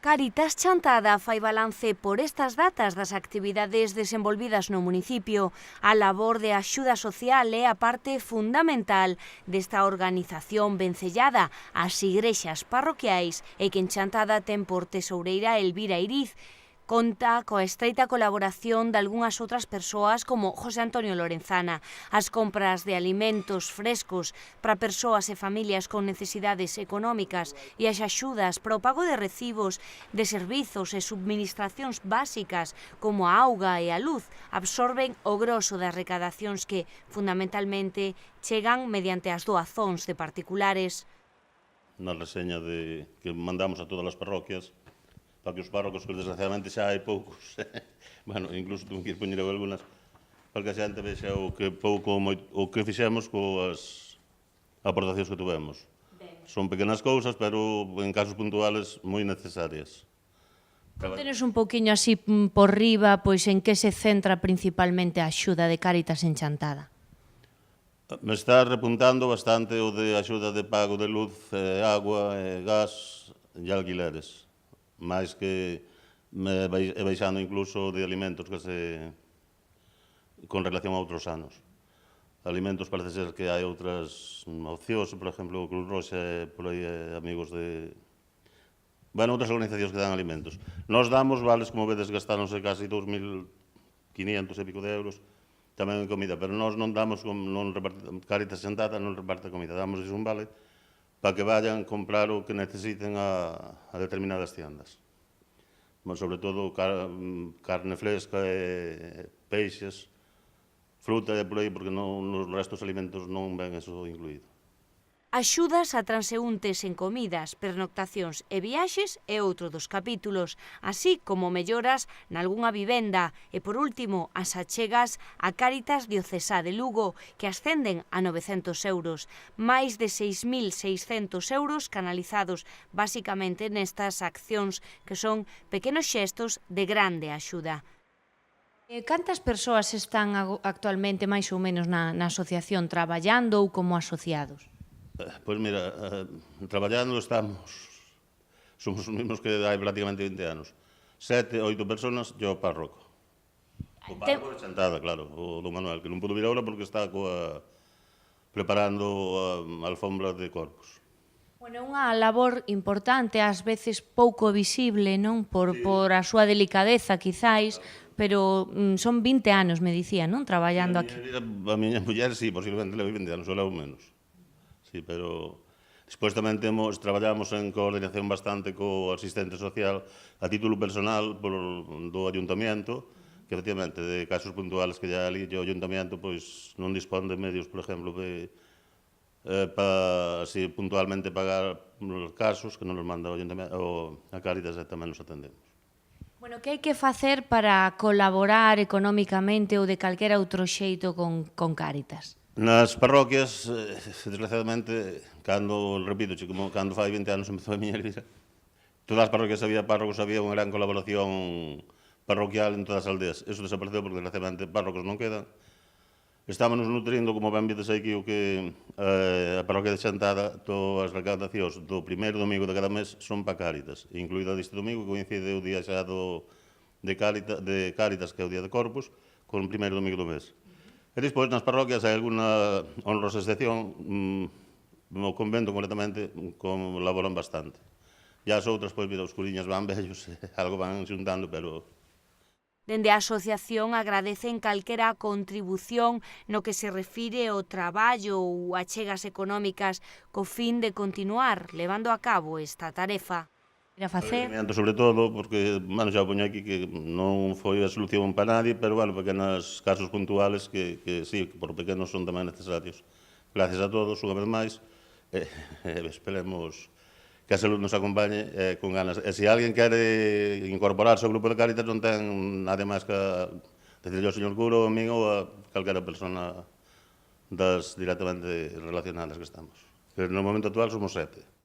Cáritas Chantada fai balance por estas datas das actividades desenvolvidas no municipio. A labor de axuda social é a parte fundamental desta organización vencellada ás igrexas parroquiais e que en Chantada ten por tesoureira Elvira Iriz. Conta coa estreita colaboración de algunhas outras persoas como José Antonio Lorenzana. As compras de alimentos frescos para persoas e familias con necesidades económicas e as axudas para o pago de recibos de servizos e subministracións básicas como a auga e a luz absorben o groso das recadacións que, fundamentalmente, chegan mediante as doazóns de particulares. Na reseña que mandamos a todas as parroquias, para que os párrocos, que desgraciadamente xa hai poucos, bueno, incluso tuve que ir poñer algunhas, para que a xente vexa o que fixemos coas aportacións que tuvemos. Son pequenas cousas, pero en casos puntuales moi necesarias. Contenos un pouquiño así por riba, pois en que se centra principalmente a axuda de Cáritas en Chantada? Me está repuntando bastante o de axuda de pago de luz, agua, gas e alquileres. Mais que baixando incluso de alimentos con relación a outros anos. Alimentos parece ser que hai outras opcións, por exemplo, o Cruz Roxa, por aí amigos de... Bueno, outras organizacións que dan alimentos. Nos damos vales, como vedes, gastáronse casi 2.500 e pico de euros, tamén en comida, pero nós non damos, Cáritas Chantada non reparte comida, damos un vale para que vayan comprar o que necesiten a determinadas tiendas. Sobre todo carne fresca, peixes, fruta e por aí, porque nos restos alimentos non ven eso incluído. Axudas a transeúntes en comidas, pernoctacións e viaxes é outro dos capítulos, así como melloras nalgunha vivenda e, por último, as achegas a Cáritas Diocesá de Lugo, que ascenden a 900 euros, máis de 6.600 euros canalizados basicamente nestas accións que son pequenos xestos de grande axuda. Cantas persoas están actualmente máis ou menos na asociación traballando ou como asociados? Pois mira, traballando somos os mesmos que hai prácticamente 20 anos. 7, 8 personas e o párroco. O párroco de Chantada, claro, o don Manuel, que non pudo vir agora porque está preparando a alfombra de corpus. Bueno, é unha labor importante, ás veces pouco visible, non? Por a súa delicadeza, quizáis, pero son 20 anos, me dicía, non? Traballando aquí. A miña muller, sí, posiblemente levo 20 anos, ou levo menos. Sí, pero despois tamén traballamos en coordinación bastante co asistente social a título personal do ayuntamiento, que efectivamente de casos puntuales que ya ali o ayuntamiento pois non dispón de medios, por exemplo, para así puntualmente pagar os casos que non nos manda o ayuntamiento, a Cáritas e tamén nos atendemos. Bueno, que hai que facer para colaborar económicamente ou de calquera outro xeito con Cáritas? Nas parroquias, desgraciadamente, repito, cando fai 20 anos empezou a miña vida, todas as parroquias había párrocos, había unha gran colaboración parroquial en todas as aldeas. Eso desapareceu porque, desgraciadamente, párrocos non quedan. Estámonos nutrindo, como ben vides aquí, o que a parroquia de Chantada, todas as recaudacións do primeiro domingo de cada mes son para Cáritas, incluído este domingo, que coincide o día xa de Cáritas, que é o día de Corpus, con o primeiro domingo do mes. E despois, nas parroquias, hai alguna honrosa excepción, no convento, concretamente, colaboran bastante. E as outras, pois, mira, os curiñas van vellos, algo van xuntando, pero... Dende a asociación agradecen calquera contribución no que se refire ao traballo ou achegas económicas co fin de continuar levando a cabo esta tarefa. Agradecemento sobre todo, porque, bueno, xa o poño aquí que non foi a solución para nadie, pero, bueno, pequenos casos puntuales que sí, por pequenos son tamén necesarios. Gracias a todos, unha vez máis, esperemos que a salud nos acompañe con ganas. E se alguén quere incorporarse ao grupo de Cáritas, non ten nada máis que decirle ao señor cura, ou a min, ou a calquera persona das directamente relacionadas que estamos. Que no momento actual somos 7.